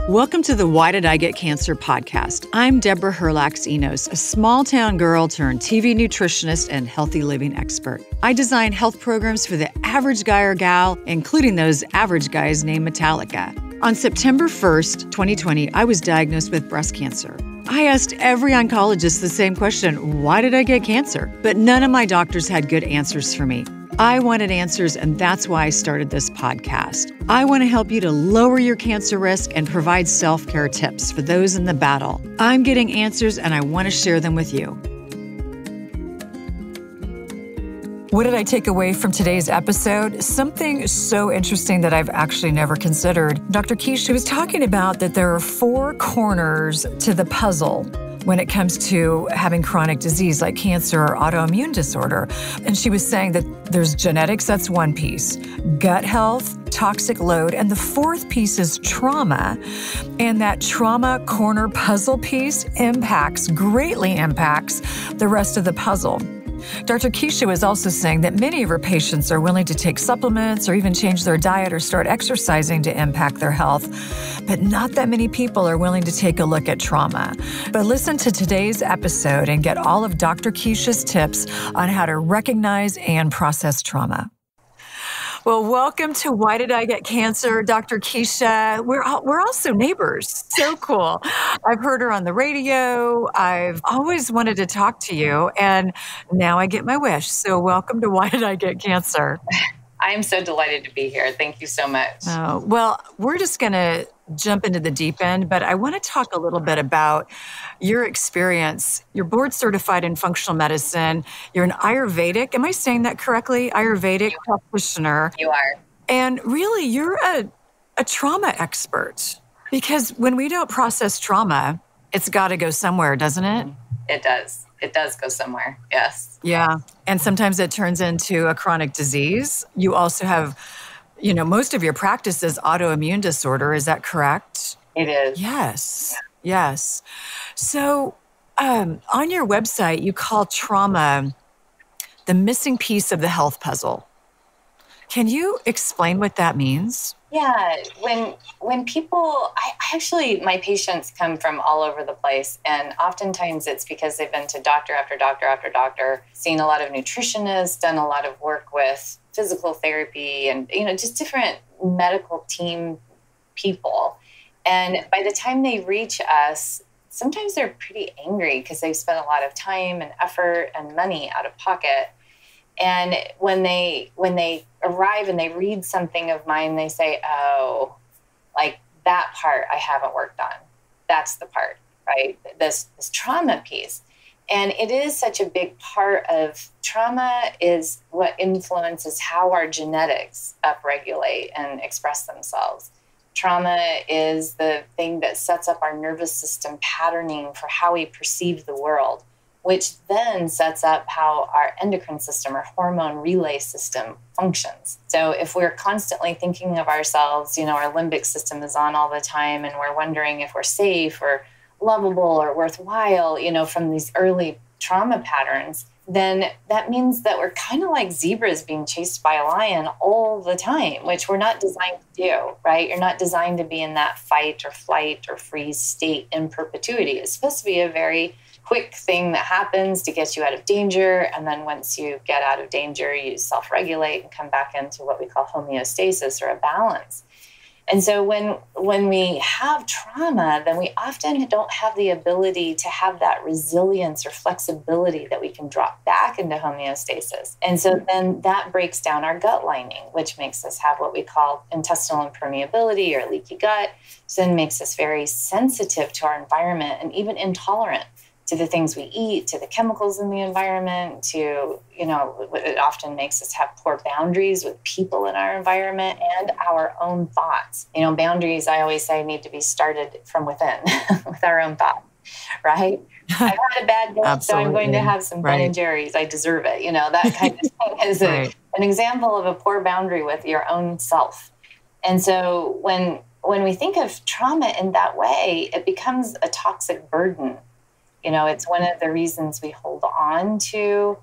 Welcome to the Why Did I Get Cancer podcast. I'm Deborah Herlax-Enos, a small-town girl turned TV nutritionist and healthy living expert. I design health programs for the average guy or gal, including those average guys named Metallica. On September 1st, 2020, I was diagnosed with breast cancer. I asked every oncologist the same question, why did I get cancer? But none of my doctors had good answers for me. I wanted answers, and that's why I started this podcast. I want to help you to lower your cancer risk and provide self-care tips for those in the battle. I'm getting answers, and I want to share them with you. What did I take away from today's episode? Something so interesting that I've actually never considered. Dr. Keesha was talking about that there are 4 corners to the puzzle when it comes to having chronic disease like cancer or autoimmune disorder. And she was saying that there's genetics, that's one piece, gut health, toxic load, and the 4th piece is trauma. And that trauma corner puzzle piece greatly impacts the rest of the puzzle. Dr. Keesha was also saying that many of her patients are willing to take supplements or even change their diet or start exercising to impact their health, but not that many people are willing to take a look at trauma. But listen to today's episode and get all of Dr. Keesha's tips on how to recognize and process trauma. Well, welcome to Why Did I Get Cancer, Dr. Keesha. We're also neighbors. So cool. I've heard her on the radio. I've always wanted to talk to you, and now I get my wish. So welcome to Why Did I Get Cancer? I'm so delighted to be here. Thank you so much. Well, we're just going to jump into the deep end, but I want to talk a little bit about your experience. You're board certified in functional medicine. You're an Ayurvedic, am I saying that correctly? Ayurvedic practitioner. You are. And really, you're a trauma expert, because when we don't process trauma, it's got to go somewhere, doesn't it? It does. It does go somewhere. Yes. Yeah. And sometimes it turns into a chronic disease. You also have, most of your practice is autoimmune disorder. Is that correct? It is. Yes. Yeah. Yes. So on your website, you call trauma the missing piece of the health puzzle. Can you explain what that means? Yeah. When people, my patients come from all over the place, and oftentimes it's because they've been to doctor after doctor after doctor, seen a lot of nutritionists, done a lot of work with physical therapy and, just different medical team people. And by the time they reach us, sometimes they're pretty angry because they've spent a lot of time and effort and money out of pocket. And when they arrive and they read something of mine, they say, oh, like that part I haven't worked on. That's the part, right? This trauma piece. And it is such a big part of trauma is what influences how our genetics upregulate and express themselves. Trauma is the thing that sets up our nervous system patterning for how we perceive the world, which then sets up how our endocrine system or hormone relay system functions. So if we're constantly thinking of ourselves, our limbic system is on all the time, and we're wondering if we're safe or lovable or worthwhile, from these early trauma patterns, then that means that we're kind of like zebras being chased by a lion all the time, which we're not designed to do, right? You're not designed to be in that fight or flight or freeze state in perpetuity. It's supposed to be a very quick thing that happens to get you out of danger. And then once you get out of danger, you self-regulate and come back into what we call homeostasis or a balance. And so when we have trauma, then we often don't have the ability to have that resilience or flexibility that we can drop back into homeostasis. And so then that breaks down our gut lining, which makes us have what we call intestinal impermeability or leaky gut. So then makes us very sensitive to our environment and even intolerant to the things we eat, to the chemicals in the environment, to, it often makes us have poor boundaries with people in our environment and our own thoughts. Boundaries, I always say, need to be started from within with our own thoughts, right? I've had a bad day, so I'm going to have some Ben and Jerry's. I deserve it. That kind of thing is an example of a poor boundary with your own self. And so when we think of trauma in that way, it becomes a toxic burden. It's one of the reasons we hold on to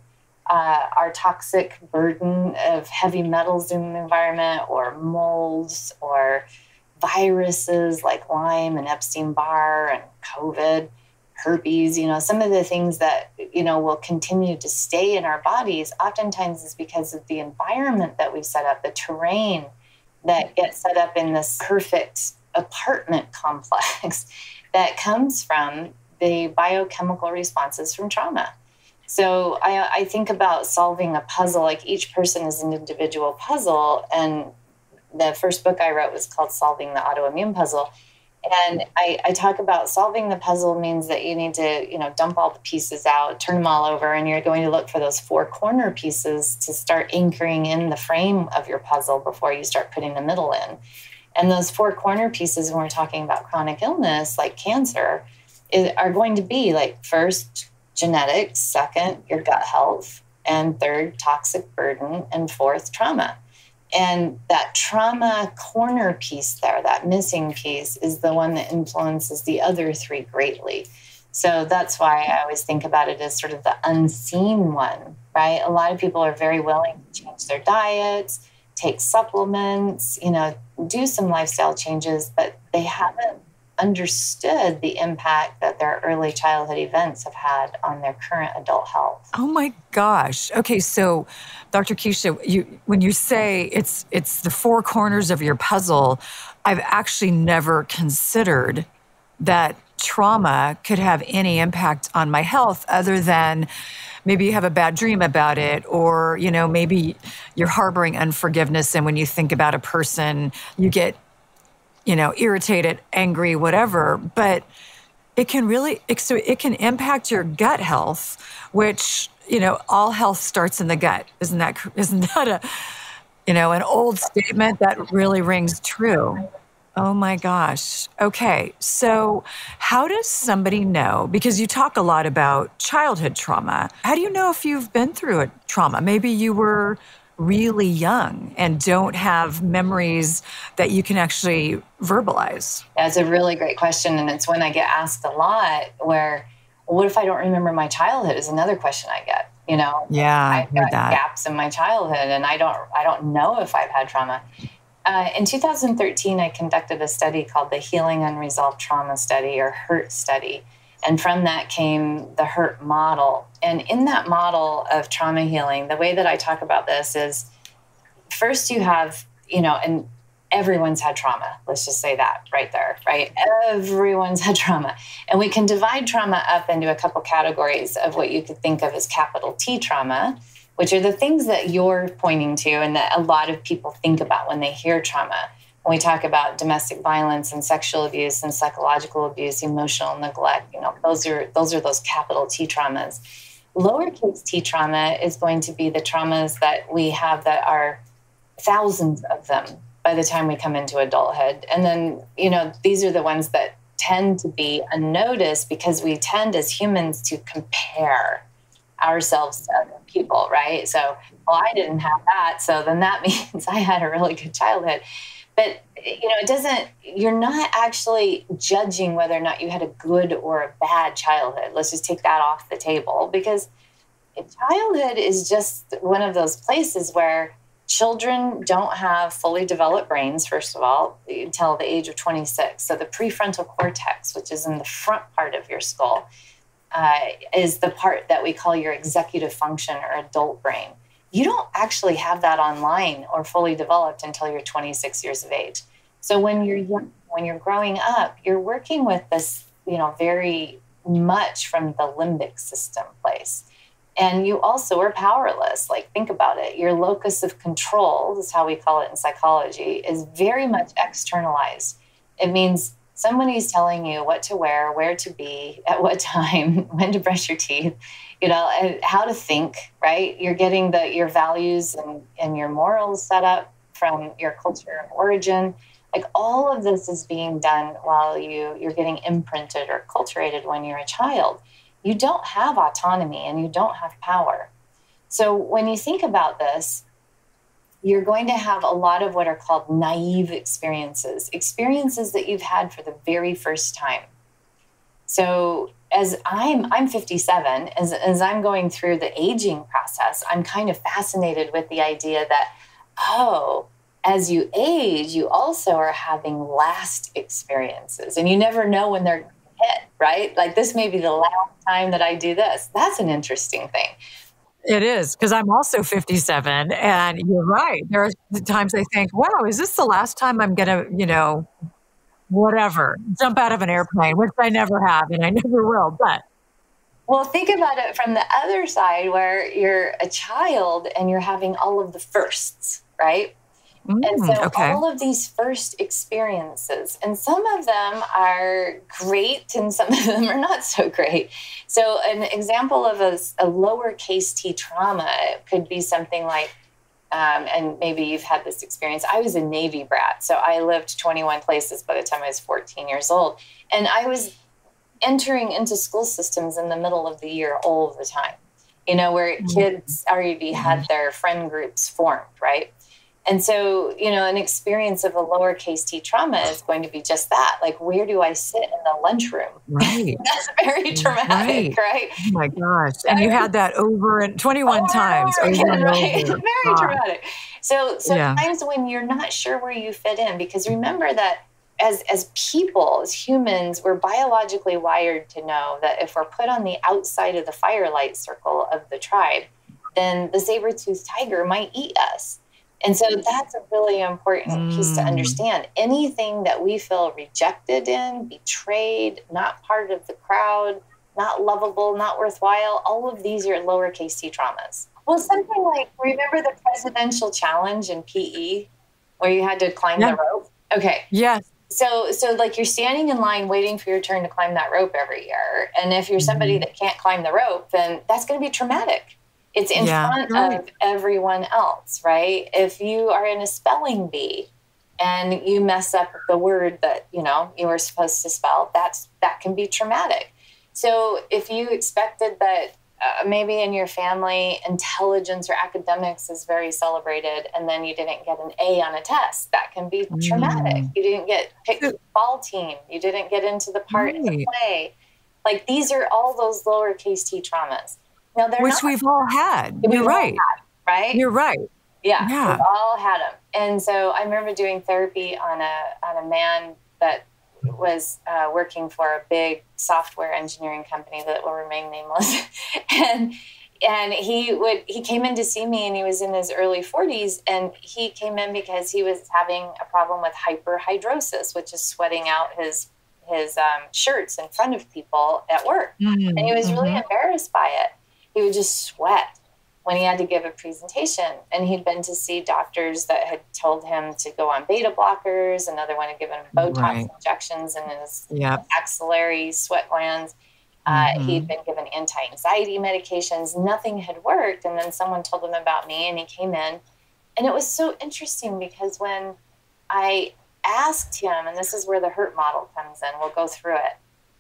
our toxic burden of heavy metals in the environment, or molds, or viruses like Lyme and Epstein-Barr and COVID, herpes, some of the things that, will continue to stay in our bodies oftentimes is because of the environment that we've set up, the terrain that gets set up in this perfect apartment complex that comes from the biochemical responses from trauma. So I think about solving a puzzle, like each person is an individual puzzle. And the first book I wrote was called Solving the Autoimmune Puzzle. And I talk about solving the puzzle means that you need to, dump all the pieces out, turn them all over, and you're going to look for those four corner pieces to start anchoring in the frame of your puzzle before you start putting the middle in. And those four corner pieces, when we're talking about chronic illness, like cancer, are going to be like first, genetics, second, your gut health, and third, toxic burden, and fourth, trauma. And that trauma corner piece there, that missing piece, is the one that influences the other three greatly. So that's why I always think about it as sort of the unseen one, right? A lot of people are very willing to change their diets, take supplements, do some lifestyle changes, but they haven't understood the impact that their early childhood events have had on their current adult health. Oh my gosh. Okay, so Dr. Keesha, when you say it's the four corners of your puzzle, I've actually never considered that trauma could have any impact on my health other than maybe you have a bad dream about it, or, maybe you're harboring unforgiveness. And when you think about a person, you get irritated, angry, whatever, but it can impact your gut health, which, all health starts in the gut. Isn't that an old statement that really rings true? Oh my gosh. Okay. So how does somebody know? Because you talk a lot about childhood trauma. How do you know if you've been through a trauma? Maybe you were really young and don't have memories that you can actually verbalize? That's a really great question. And it's one I get asked a lot where, well, what if I don't remember my childhood is another question I get, Yeah, I've got gaps in my childhood and I don't know if I've had trauma. In 2013, I conducted a study called the Healing Unresolved Trauma Study, or HURT study. And from that came the HURT model. And in that model of trauma healing, the way that I talk about this is first you have, and everyone's had trauma. Let's just say that right there, right? Everyone's had trauma. And we can divide trauma up into a couple categories of what you could think of as capital T trauma, which are the things that you're pointing to and that a lot of people think about when they hear trauma. When we talk about domestic violence and sexual abuse and psychological abuse, emotional neglect, those are those capital T traumas. Lowercase t trauma is going to be the traumas that we have that are thousands of them by the time we come into adulthood. And then, these are the ones that tend to be unnoticed because we tend as humans to compare ourselves to other people, right? So, well, I didn't have that, so then that means I had a really good childhood. But, you're not actually judging whether or not you had a good or a bad childhood. Let's just take that off the table, because childhood is just one of those places where children don't have fully developed brains, first of all, until the age of 26. So the prefrontal cortex, which is in the front part of your skull, is the part that we call your executive function or adult brain. You don't actually have that online or fully developed until you're 26 years of age. So when you're young, when you're growing up, you're working with this, very much from the limbic system place. And you also are powerless. Like, think about it. Your locus of control, this is how we call it in psychology, is very much externalized. It means somebody's telling you what to wear, where to be, at what time, when to brush your teeth, and how to think, right? You're getting your values and your morals set up from your culture of origin. Like, all of this is being done while you're getting imprinted or acculturated when you're a child. You don't have autonomy and you don't have power. So when you think about this, you're going to have a lot of what are called naive experiences that you've had for the very first time. So as I'm 57, as I'm going through the aging process, I'm kind of fascinated with the idea that, as you age, you also are having last experiences, and you never know when they're hit, right? Like, this may be the last time that I do this. That's an interesting thing. It is, because I'm also 57, and you're right. There are times I think, wow, is this the last time I'm going to, whatever, jump out of an airplane, which I never have, and I never will. But well, think about it from the other side, where you're a child and you're having all of the firsts, right? And so okay. all of these first experiences, and some of them are great and some of them are not so great. So an example of a lowercase t trauma could be something like, and maybe you've had this experience. I was a Navy brat, so I lived 21 places by the time I was 14 years old. And I was entering into school systems in the middle of the year all of the time, where kids already had their friend groups formed, right? And so, an experience of a lowercase t trauma is going to be just that. Like, where do I sit in the lunchroom? Right. That's very traumatic, right? Oh my gosh. And you had that over and 21 times. Over and right? over. Very traumatic. So sometimes when you're not sure where you fit in, because remember that as people, as humans, we're biologically wired to know that if we're put on the outside of the firelight circle of the tribe, then the saber-toothed tiger might eat us. And so that's a really important piece to understand. Anything that we feel rejected in, betrayed, not part of the crowd, not lovable, not worthwhile, all of these are lowercase t traumas. Well, something like, remember the presidential challenge in PE where you had to climb the rope? Okay. Yes. So like, you're standing in line waiting for your turn to climb that rope every year. And if you're somebody that can't climb the rope, then that's going to be traumatic. It's in front of everyone else, right? If you are in a spelling bee and you mess up the word that, you were supposed to spell, that can be traumatic. So if you expected that maybe in your family, intelligence or academics is very celebrated, and then you didn't get an A on a test, that can be traumatic. You didn't get picked for the ball team. You didn't get into the part in the play. Like, these are all those lowercase t traumas. Now, which we've all had. You're right. Right? You're right. Yeah, we've all had them. And so I remember doing therapy on a man that was working for a big software engineering company that will remain nameless. and he came in to see me, and he was in his early 40s, and he came in because he was having a problem with hyperhidrosis, which is sweating out his shirts in front of people at work. And he was really embarrassed by it. He would just sweat when he had to give a presentation. And he'd been to see doctors that had told him to go on beta blockers. Another one had given him Botox injections in his axillary sweat glands. He'd been given anti-anxiety medications. Nothing had worked. And then someone told him about me, and he came in. And it was so interesting because when I asked him, and this is where the hurt model comes in, we'll go through it.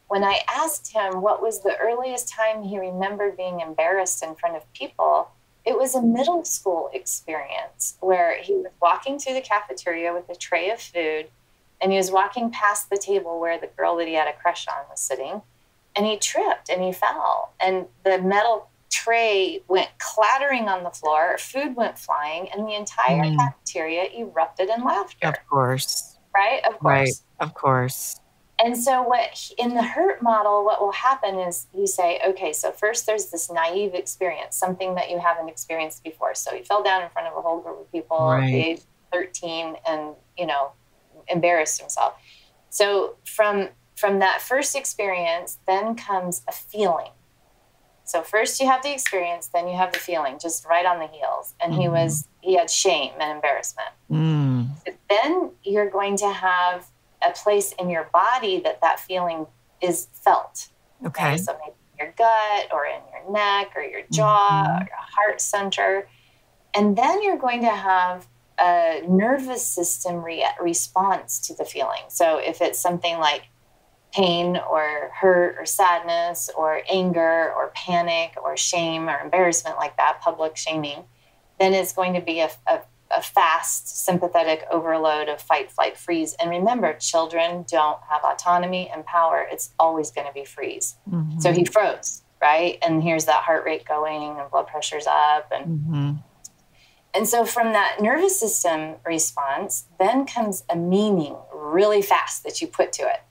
When I asked him what was the earliest time he remembered being embarrassed in front of people, it was a middle school experience where he was walking through the cafeteria with a tray of food, and he was walking past the table where the girl that he had a crush on was sitting, and he tripped and he fell, and the metal tray went clattering on the floor, food went flying, and the entire cafeteria erupted in laughter. Of course. Right? Of course. Right. Of course. And so in the hurt model, what will happen is you say, okay, so first there's this naive experience, something that you haven't experienced before. So he fell down in front of a whole group of people at the age of 13 and, embarrassed himself. So from that first experience, then comes a feeling. So first you have the experience, then you have the feeling, just right on the heels. And he had shame and embarrassment. But then you're going to have a place in your body that feeling is felt. Okay. So maybe in your gut or in your neck or your jaw or your heart center. And then you're going to have a nervous system response to the feeling. So if it's something like pain or hurt or sadness or anger or panic or shame or embarrassment like that, public shaming, then it's going to be a fast sympathetic overload of fight, flight, freeze. And remember, children don't have autonomy and power. It's always going to be freeze. So he froze, right? And here's that heart rate going and blood pressure's up. And And so from that nervous system response, then comes a meaning really fast that you put to it.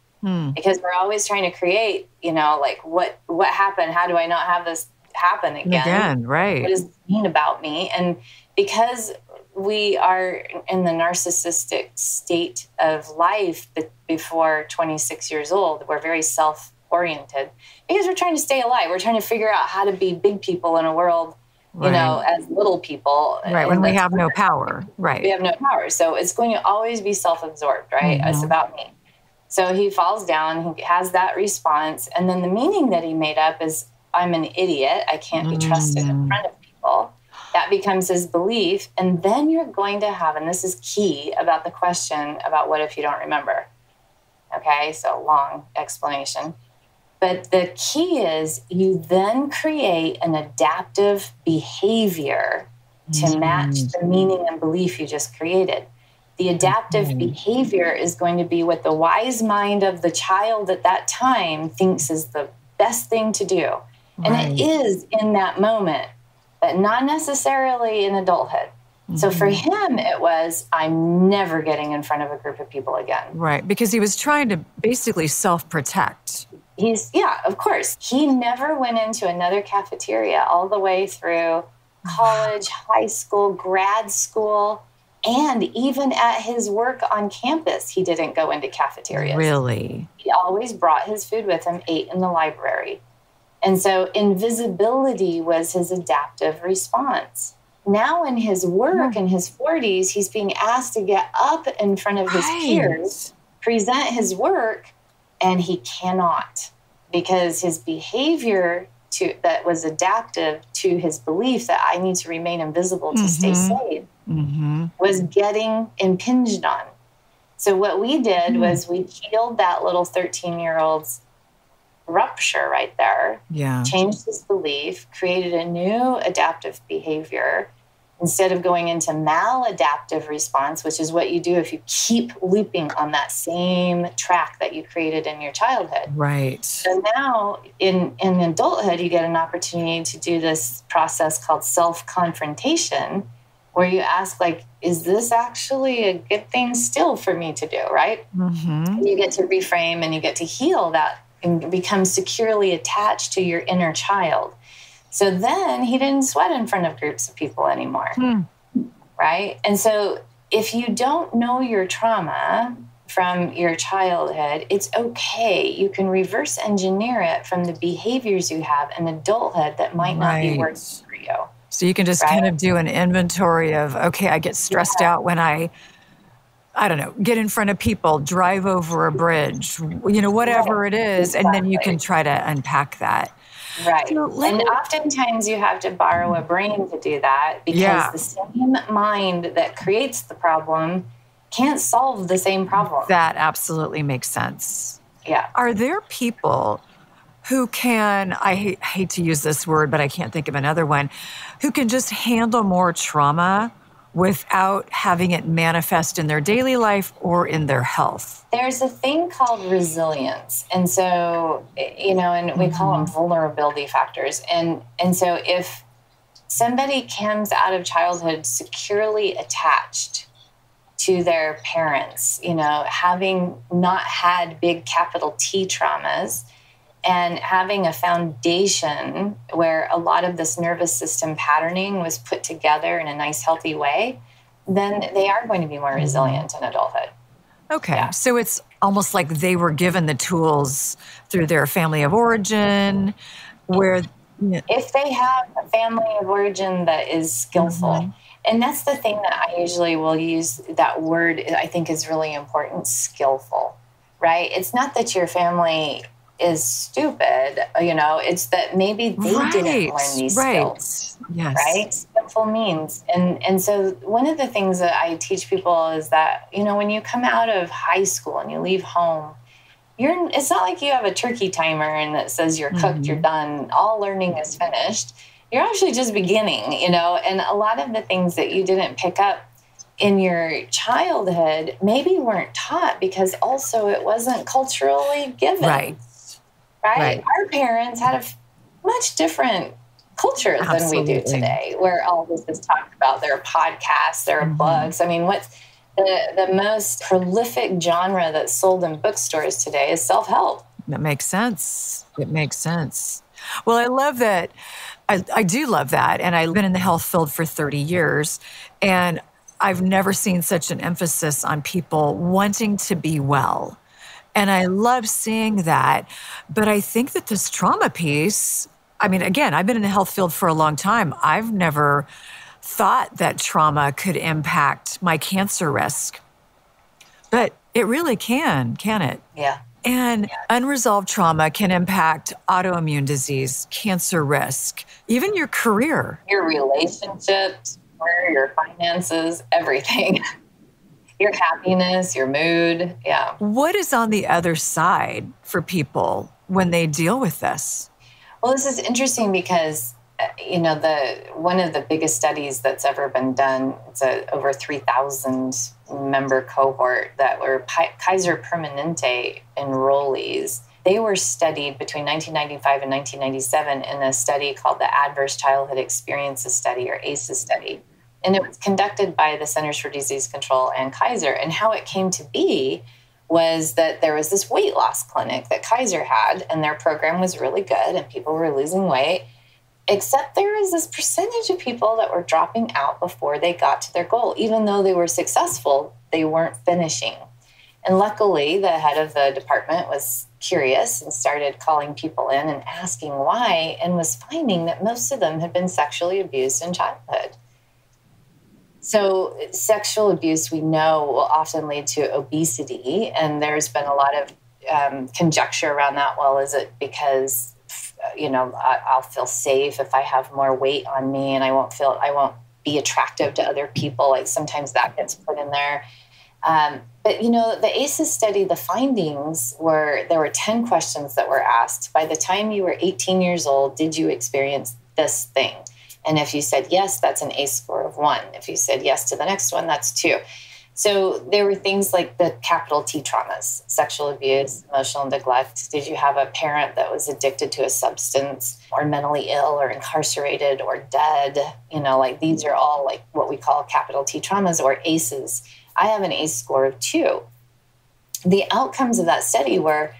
Because we're always trying to create, like what happened? How do I not have this happen again? Right. What does it mean about me? And because we are in the narcissistic state of life before 26 years old, we're very self-oriented because we're trying to stay alive. We're trying to figure out how to be big people in a world, as little people. Right, when we have no power. Right. We have no power. So it's going to always be self-absorbed, right? It's about me. So he falls down, he has that response. And then the meaning that he made up is, I'm an idiot. I can't be trusted in front of people. That becomes his belief. And then you're going to have, and this is key about the question about what if you don't remember? Okay, so long explanation. But the key is you then create an adaptive behavior to match the meaning and belief you just created. The adaptive behavior is going to be what the wise mind of the child at that time thinks is the best thing to do. And it is in that moment, but not necessarily in adulthood. So for him, it was, I'm never getting in front of a group of people again. Right, because he was trying to basically self-protect. Of course. He never went into another cafeteria all the way through college, high school, grad school. And even at his work on campus, he didn't go into cafeterias. Really? He always brought his food with him, ate in the library. And so invisibility was his adaptive response. Now in his work in his 40s, he's being asked to get up in front of his peers, present his work, and he cannot because his behavior that was adaptive to his belief that I need to remain invisible to stay safe was getting impinged on. So what we did was we healed that little 13-year-old's rupture right there, changed his belief, created a new adaptive behavior instead of going into maladaptive response, which is what you do if you keep looping on that same track that you created in your childhood. Right. So now in adulthood, you get an opportunity to do this process called self-confrontation, where you ask, is this actually a good thing still for me to do, right? And you get to reframe and you get to heal that and become securely attached to your inner child. So then he didn't sweat in front of groups of people anymore, right? And so if you don't know your trauma from your childhood, it's okay. You can reverse engineer it from the behaviors you have in adulthood that might not be working for you. So you can just kind of do an inventory of, okay, I get stressed out when I don't know, get in front of people, drive over a bridge, whatever it is. And then you can try to unpack that. Right. So and oftentimes you have to borrow a brain to do that because the same mind that creates the problem can't solve the same problem. That absolutely makes sense. Yeah. Are there people who can, I hate to use this word, but I can't think of another one, who can just handle more trauma without having it manifest in their daily life or in their health? There's a thing called resilience. And so, and we call them vulnerability factors. And so if somebody comes out of childhood securely attached to their parents, having not had big capital T traumas, and having a foundation where a lot of this nervous system patterning was put together in a nice, healthy way, then they are going to be more resilient in adulthood. Okay. Yeah. So it's almost like they were given the tools through their family of origin, where... If they have a family of origin that is skillful, and that's the thing that I usually will use, that word I think is really important, skillful, right? It's not that your family is stupid, it's that maybe they didn't learn these skills, right? Skillful means. And so one of the things that I teach people is that, when you come out of high school and you leave home, it's not like you have a turkey timer and that says you're cooked, you're done, all learning is finished. You're actually just beginning, and a lot of the things that you didn't pick up in your childhood maybe weren't taught because also it wasn't culturally given. Right? Our parents had a much different culture than we do today, where all this is talked about. There are podcasts, there are books. I mean, what's the most prolific genre that's sold in bookstores today is self-help. That makes sense. It makes sense. Well, I love that. I do love that. And I've been in the health field for 30 years, and I've never seen such an emphasis on people wanting to be well. And I love seeing that. But I think that this trauma piece, I mean, again, I've been in the health field for a long time. I've never thought that trauma could impact my cancer risk. But it really can it? Yeah. And unresolved trauma can impact autoimmune disease, cancer risk, even your career. Your relationships, your finances, everything. Your happiness, your mood. Yeah. What is on the other side for people when they deal with this? Well, this is interesting because, one of the biggest studies that's ever been done, it's over 3,000 member cohort that were Kaiser Permanente enrollees. They were studied between 1995 and 1997 in a study called the Adverse Childhood Experiences Study, or ACEs study. And it was conducted by the Centers for Disease Control and Kaiser. And how it came to be was that there was this weight loss clinic that Kaiser had, and their program was really good and people were losing weight, except there was this percentage of people that were dropping out before they got to their goal. Even though they were successful, they weren't finishing. And luckily, the head of the department was curious and started calling people in and asking why, and was finding that most of them had been sexually abused in childhood. So sexual abuse, we know, will often lead to obesity. And there's been a lot of conjecture around that. Well, is it because, I'll feel safe if I have more weight on me and I won't be attractive to other people? Like sometimes that gets put in there. But the ACEs study, the findings were, there were 10 questions that were asked. By the time you were 18 years old, did you experience this thing? And if you said yes, that's an ACE score of 1. If you said yes to the next one, that's 2. So there were things like the capital T traumas: sexual abuse, emotional neglect. Did you have a parent that was addicted to a substance, or mentally ill, or incarcerated, or dead? These are all like what we call capital T traumas, or ACEs. I have an ACE score of 2. The outcomes of that study were,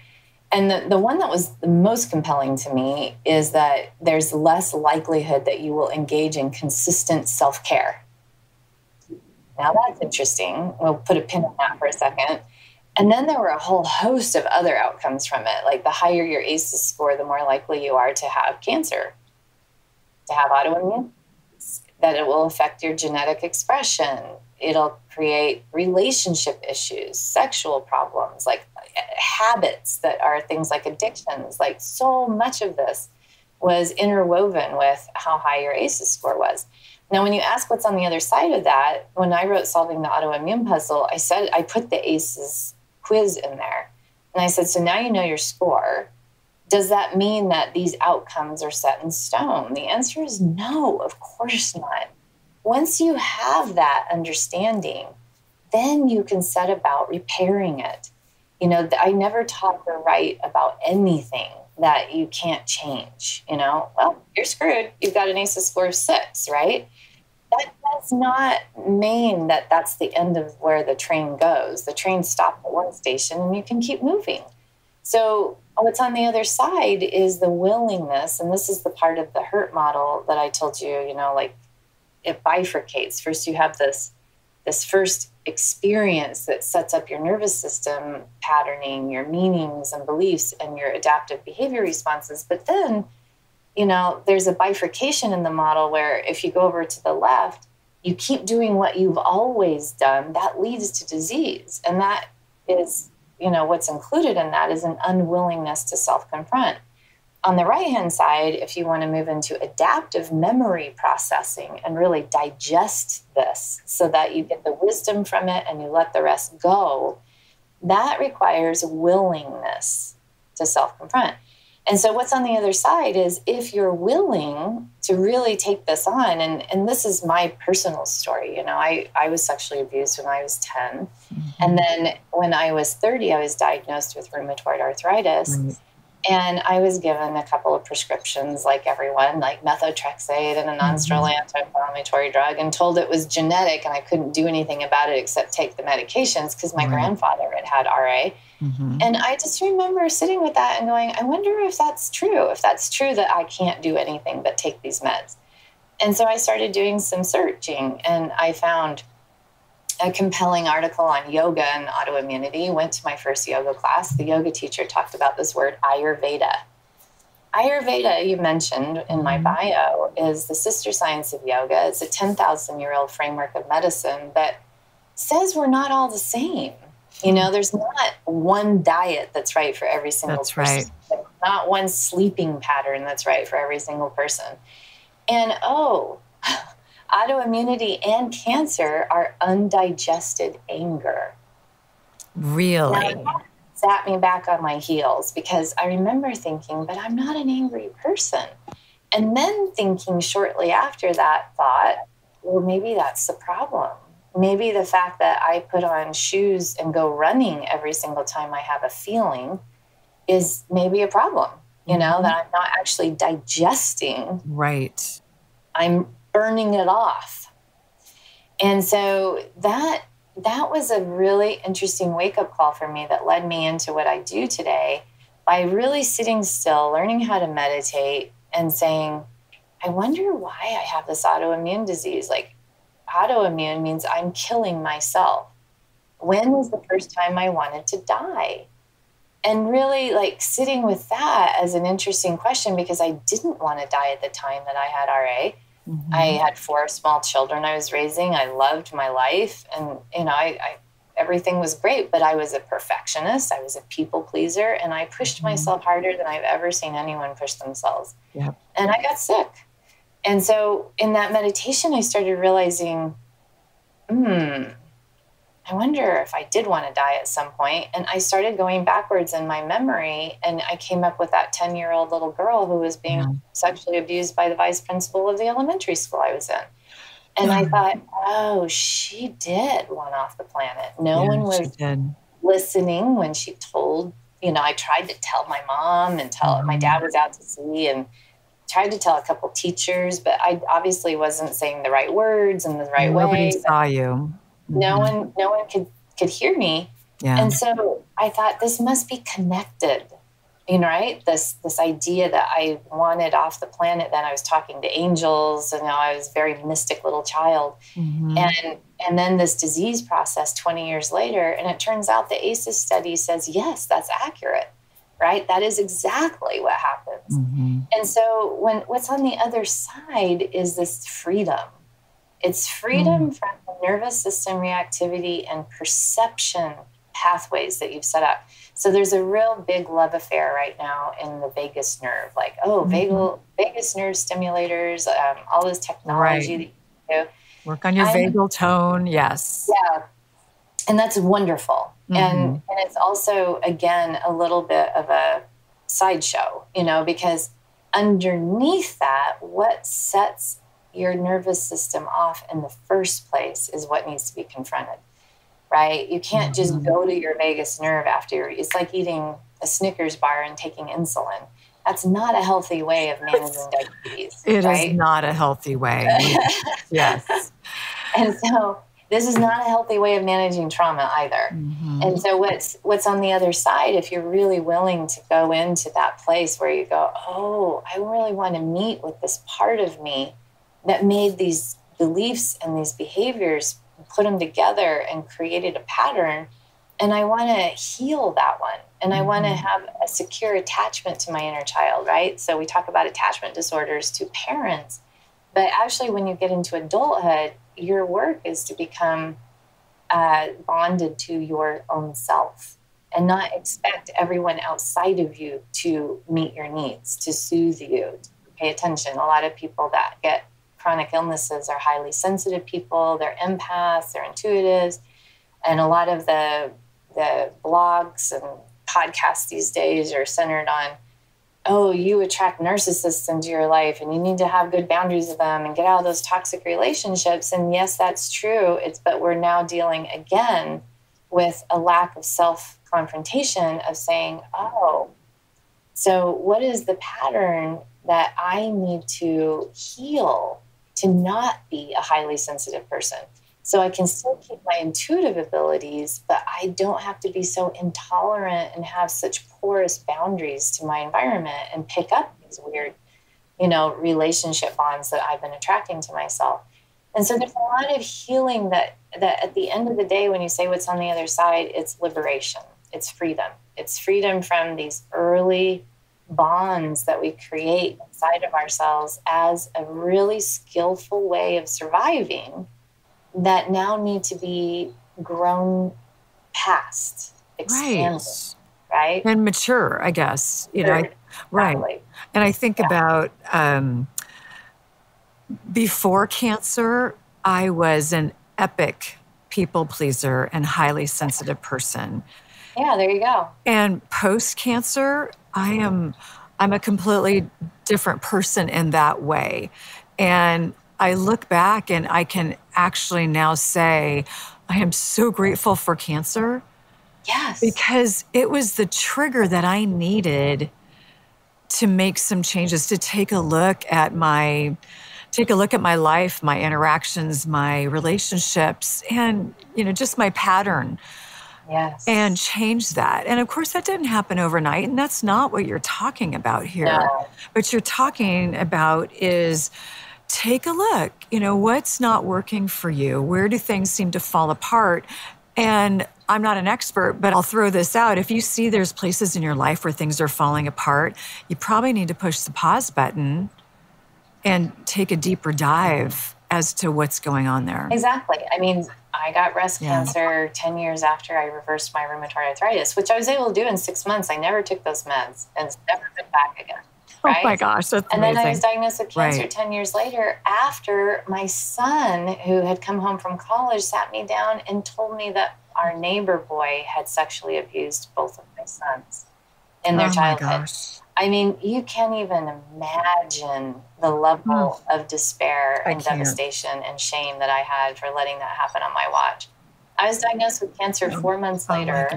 and the one that was the most compelling to me, is that there's less likelihood that you will engage in consistent self-care. Now that's interesting. We'll put a pin in that for a second. And then there were a whole host of other outcomes from it. Like the higher your ACEs score, the more likely you are to have cancer, to have autoimmune, that it will affect your genetic expression. It'll create relationship issues, sexual problems, like habits that are things like addictions. Like so much of this was interwoven with how high your ACEs score was. Now, when you ask what's on the other side of that, when I wrote Solving the Autoimmune Puzzle, I put the ACEs quiz in there. And I said, so now you know your score. Does that mean that these outcomes are set in stone? The answer is no, of course not. Once you have that understanding, then you can set about repairing it. I never taught or write about anything that you can't change. Well, you're screwed. You've got an ACEs score of 6, right? That does not mean that that's the end of where the train goes. The train stopped at one station and you can keep moving. So what's on the other side is the willingness, and this is the part of the hurt model that I told you, it bifurcates. First, you have this first experience that sets up your nervous system patterning, your meanings and beliefs, and your adaptive behavior responses. But then, there's a bifurcation in the model where if you go over to the left, you keep doing what you've always done. That leads to disease. And that is, what's included in that is an unwillingness to self-confront. On the right-hand side, if you want to move into adaptive memory processing and really digest this so that you get the wisdom from it and you let the rest go, that requires willingness to self-confront. And so what's on the other side is if you're willing to really take this on, and this is my personal story, I was sexually abused when I was 10. Mm-hmm. And then when I was 30, I was diagnosed with rheumatoid arthritis. Mm-hmm. And I was given a couple of prescriptions like everyone, like methotrexate and a non-steroidal anti-inflammatory drug, and told it was genetic and I couldn't do anything about it except take the medications because my grandfather had RA. And I just remember sitting with that and going, I wonder if that's true that I can't do anything but take these meds. And so I started doing some searching, and I found a compelling article on yoga and autoimmunity. Went to my first yoga class. The yoga teacher talked about this word Ayurveda. Ayurveda, you mentioned in my bio, is the sister science of yoga. It's a 10,000-year-old framework of medicine that says we're not all the same. You know, there's not one diet that's right for every single person. Right. There's not one sleeping pattern that's right for every single person. And autoimmunity and cancer are undigested anger. Really? Now, that sat me back on my heels because I remember thinking, but I'm not an angry person. And then thinking shortly after that thought, well, maybe that's the problem. Maybe the fact that I put on shoes and go running every single time I have a feeling is maybe a problem, you know, that I'm not actually digesting. Right. I'm burning it off. And so that was a really interesting wake-up call for me that led me into what I do today by really sitting still, learning how to meditate and saying, I wonder why I have this autoimmune disease. Like, autoimmune means I'm killing myself. When was the first time I wanted to die? And really like sitting with that as an interesting question, because I didn't want to die at the time that I had RA. I had 4 small children I was raising. I loved my life, and you know, I everything was great, but I was a perfectionist. I was a people pleaser, and I pushed myself harder than I've ever seen anyone push themselves. Yep. And I got sick. And so in that meditation, I started realizing, I wonder if I did want to die at some point. And I started going backwards in my memory, and I came up with that 10-year-old little girl who was being sexually abused by the vice principal of the elementary school I was in. And I thought, oh, she did want off the planet. No one was listening when she told, you know, I tried to tell my mom and tell my dad was out to sea and tried to tell a couple teachers, but I obviously wasn't saying the right words in the right way. Nobody saw you. No one could hear me. Yeah. And so I thought this must be connected, you know, right? This idea that I wanted off the planet, then I was talking to angels, and now I was a very mystic little child. And then this disease process 20 years later, and it turns out the ACEs study says, yes, that's accurate, right? That is exactly what happens. And so what's on the other side is this freedom. It's freedom from the nervous system reactivity and perception pathways that you've set up. So there's a real big love affair right now in the vagus nerve, like, vagus nerve stimulators, all this technology that you can do. Work on your vagal tone, yes. Yeah, and that's wonderful. And it's also, again, a little bit of a sideshow, you know, because underneath that, what sets your nervous system off in the first place is what needs to be confronted, right? You can't just go to your vagus nerve after it's like eating a Snickers bar and taking insulin. That's not a healthy way of managing diabetes. It is not a healthy way. Yes. And so this is not a healthy way of managing trauma either. And so what's on the other side, if you're really willing to go into that place where you go, oh, I really want to meet with this part of me that made these beliefs and these behaviors, put them together and created a pattern. And I want to heal that one. And I want to have a secure attachment to my inner child, right? So we talk about attachment disorders to parents. But actually, when you get into adulthood, your work is to become bonded to your own self and not expect everyone outside of you to meet your needs, to soothe you, to pay attention. A lot of people that get chronic illnesses are highly sensitive people. They're empaths, they're intuitives. And a lot of the blogs and podcasts these days are centered on, oh, you attract narcissists into your life and you need to have good boundaries with them and get out of those toxic relationships. And yes, that's true. But we're now dealing again with a lack of self-confrontation of saying, oh, So what is the pattern that I need to heal to not be a highly sensitive person? So I can still keep my intuitive abilities, but I don't have to be so intolerant and have such porous boundaries to my environment and pick up these weird, relationship bonds that I've been attracting to myself. And so there's a lot of healing that at the end of the day, when you say what's on the other side, it's liberation, it's freedom. It's freedom from these early bonds that we create inside of ourselves as a really skillful way of surviving that now need to be grown past, expanded, right? And mature, I guess, right. Exactly. And I think about before cancer, I was an epic people pleaser and highly sensitive person. Yeah, there you go. And post-cancer, I'm a completely different person in that way. And I look back and I can actually now say, I am so grateful for cancer. Yes. Because it was the trigger that I needed to make some changes, to take a look at my life, my interactions, my relationships, and, just my pattern. Yes. And change that. And of course, that didn't happen overnight. And that's not what you're talking about here. No. What you're talking about is take a look, what's not working for you? Where do things seem to fall apart? And I'm not an expert, but I'll throw this out. If you see there's places in your life where things are falling apart, you probably need to push the pause button and take a deeper dive as to what's going on there. Exactly. I mean, I got breast cancer 10 years after I reversed my rheumatoid arthritis, which I was able to do in 6 months. I never took those meds and it's never been back again. Right? Oh my gosh, that's and amazing. Then I was diagnosed with cancer 10 years later after my son, who had come home from college, sat me down and told me that our neighbor boy had sexually abused both of my sons in their childhood. My gosh. I mean, you can't even imagine the level of despair and devastation and shame that I had for letting that happen on my watch. I was diagnosed with cancer 4 months later.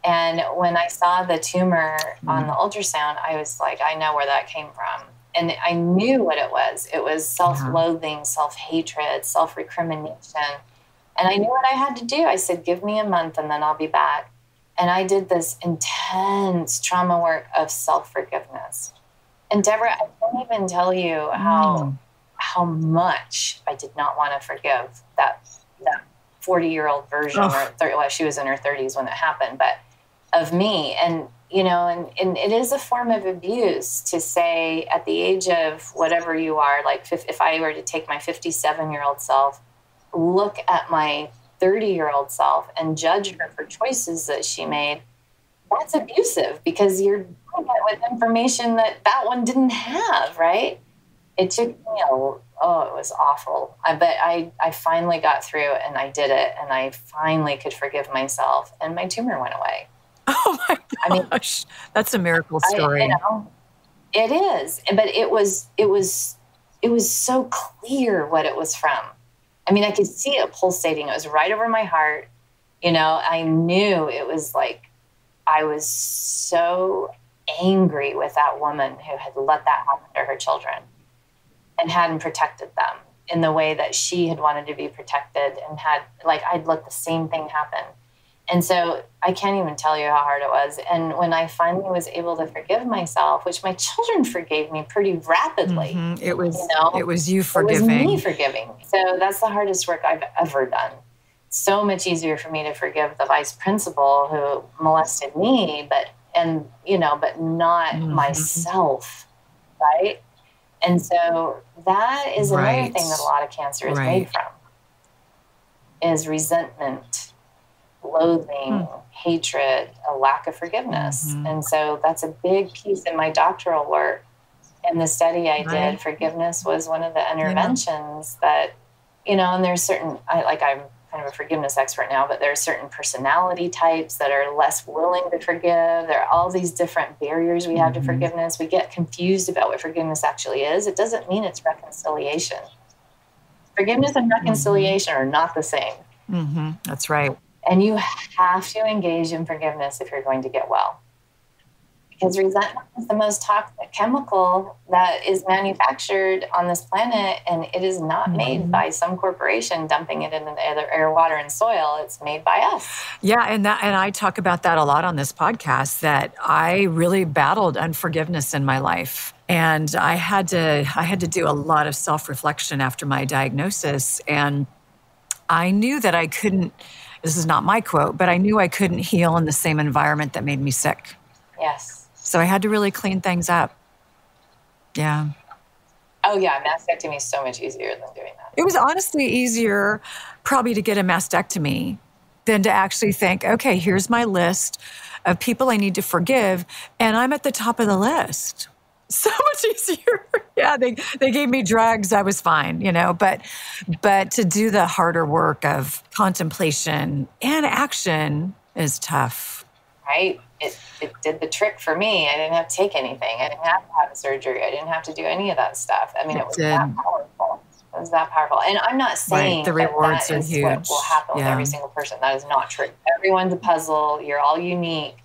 And when I saw the tumor on the ultrasound, I was like, I know where that came from. And I knew what it was. It was self-loathing, self-hatred, self-recrimination. And I knew what I had to do. I said, give me a month and then I'll be back. And I did this intense trauma work of self-forgiveness. And Deborah, I can't even tell you how much I did not want to forgive that 40-year-old version, well, she was in her 30s when it happened, but of me. And, and it is a form of abuse to say at the age of whatever you are, like if I were to take my 57-year-old self, look at my 30-year-old self and judge her for choices that she made, that's abusive because you're doing it with information that one didn't have, right? It took me it was awful. But I finally got through and I did it and I finally could forgive myself and my tumor went away. Oh my gosh. That's a miracle story. It is. But it was so clear what it was from. I mean, I could see it pulsating. It was right over my heart. I knew it was like, I was so angry with that woman who had let that happen to her children and hadn't protected them in the way that she had wanted to be protected and I'd let the same thing happen. And so I can't even tell you how hard it was. And when I finally was able to forgive myself, which my children forgave me pretty rapidly. Mm-hmm. It was you forgiving. It was me forgiving. So that's the hardest work I've ever done. So much easier for me to forgive the vice principal who molested me, but not myself, right? And so that is another thing that a lot of cancer is made from, is resentment, loathing, hatred, a lack of forgiveness. And so that's a big piece in my doctoral work. In the study I did, forgiveness was one of the interventions that, and there's certain, I'm kind of a forgiveness expert now, but there are certain personality types that are less willing to forgive. There are all these different barriers we have to forgiveness. We get confused about what forgiveness actually is. It doesn't mean it's reconciliation. Forgiveness and reconciliation are not the same. That's right. And you have to engage in forgiveness if you're going to get well. because resentment is the most toxic chemical that is manufactured on this planet, and it is not made by some corporation dumping it in the air, water, and soil. It's made by us. Yeah, and I talk about that a lot on this podcast, that I really battled unforgiveness in my life. And I had to do a lot of self-reflection after my diagnosis, and I knew that I couldn't, this is not my quote, but I knew I couldn't heal in the same environment that made me sick. Yes. So I had to really clean things up. Yeah. Oh, yeah. Mastectomy is so much easier than doing that. It was honestly easier probably to get a mastectomy than to actually think, okay, here's my list of people I need to forgive, and I'm at the top of the list. So much easier. Yeah, they gave me drugs. I was fine, but to do the harder work of contemplation and action is tough. Right? It did the trick for me. I didn't have to take anything. I didn't have to have a surgery. I didn't have to do any of that stuff. I mean, it was that powerful. It was that powerful. And I'm not saying the rewards that is huge. What will happen with every single person. That is not true. Everyone's a puzzle. You're all unique.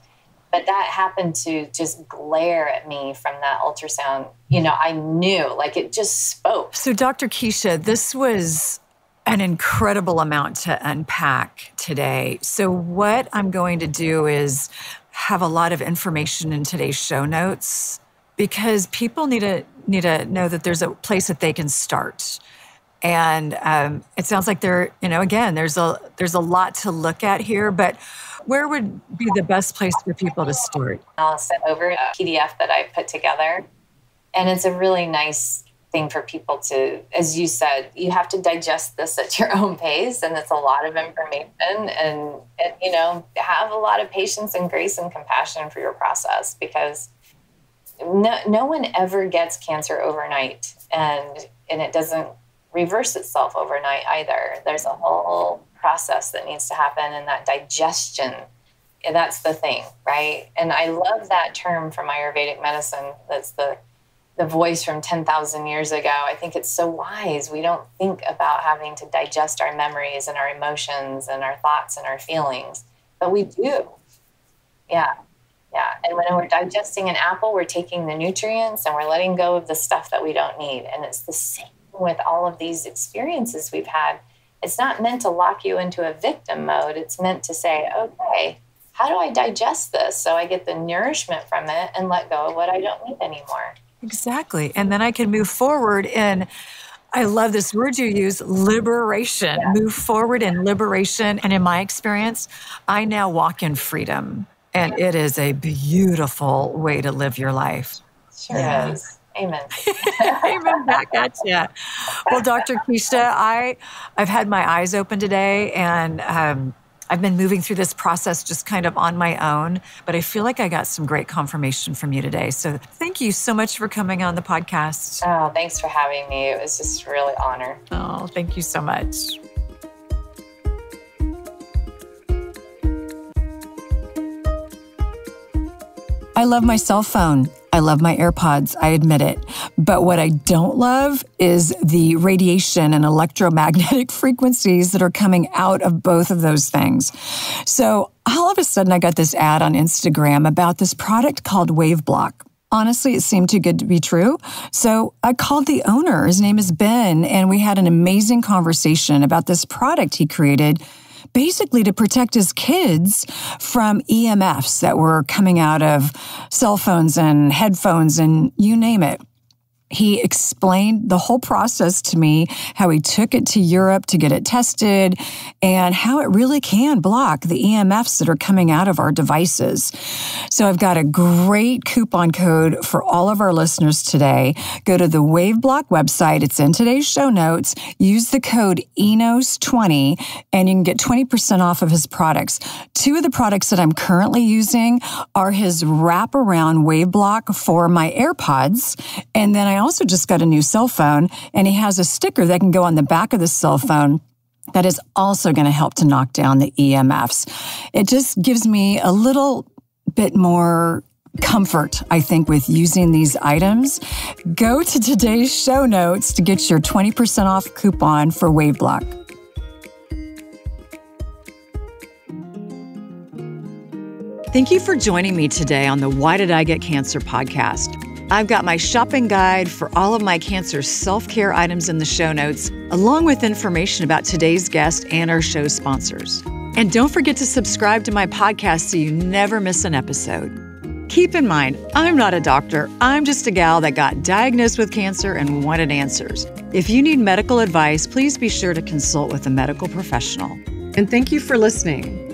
But that happened to just glare at me from that ultrasound. I knew, like, it just spoke. So, Dr. Keesha, this was an incredible amount to unpack today. So what I'm going to do is have a lot of information in today's show notes, because people need to know that there's a place that they can start. And it sounds like again, there's a lot to look at here, but where would be the best place for people to start? I'll send over a PDF that I put together, and it's a really nice thing for people to, as you said, you have to digest this at your own pace, and it's a lot of information, and have a lot of patience and grace and compassion for your process, because no one ever gets cancer overnight, and it doesn't reverse itself overnight either. There's a whole process that needs to happen, and that digestion, that's the thing, right? And I love that term from Ayurvedic medicine. That's the voice from 10,000 years ago. I think it's so wise. We don't think about having to digest our memories and our emotions and our thoughts and our feelings, but we do. Yeah. Yeah. And when we're digesting an apple, we're taking the nutrients and we're letting go of the stuff that we don't need. And it's the same with all of these experiences we've had. It's not meant to lock you into a victim mode. It's meant to say, okay, how do I digest this so I get the nourishment from it and let go of what I don't need anymore? Exactly. And then I can move forward in, I love this word you use, liberation. Yeah. Move forward in liberation. And in my experience, I now walk in freedom. And it is a beautiful way to live your life. Sure is. Amen. Amen back at you. Well, Dr. Keesha, I've had my eyes open today, and I've been moving through this process just kind of on my own, but I feel like I got some great confirmation from you today. So thank you so much for coming on the podcast. Oh, thanks for having me. It was just really an honor. Oh, thank you so much. I love my cell phone. I love my AirPods, I admit it. But what I don't love is the radiation and electromagnetic frequencies that are coming out of both of those things. So all of a sudden, I got this ad on Instagram about this product called WaveBlock. Honestly, it seemed too good to be true. So I called the owner. His name is Ben, and we had an amazing conversation about this product he created, basically to protect his kids from EMFs that were coming out of cell phones and headphones and you name it. He explained the whole process to me, how he took it to Europe to get it tested, and how it really can block the EMFs that are coming out of our devices. So I've got a great coupon code for all of our listeners today. Go to the WaveBlock website. It's in today's show notes. Use the code ENOS20, and you can get 20% off of his products. Two of the products that I'm currently using are his wraparound WaveBlock for my AirPods, and then I also just got a new cell phone, and he has a sticker that can go on the back of the cell phone that is also going to help to knock down the EMFs. It just gives me a little bit more comfort, I think, with using these items. Go to today's show notes to get your 20% off coupon for WaveBlock. Thank you for joining me today on the Why Did I Get Cancer podcast. I've got my shopping guide for all of my cancer self-care items in the show notes, along with information about today's guest and our show sponsors. And don't forget to subscribe to my podcast so you never miss an episode. Keep in mind, I'm not a doctor. I'm just a gal that got diagnosed with cancer and wanted answers. If you need medical advice, please be sure to consult with a medical professional. And thank you for listening.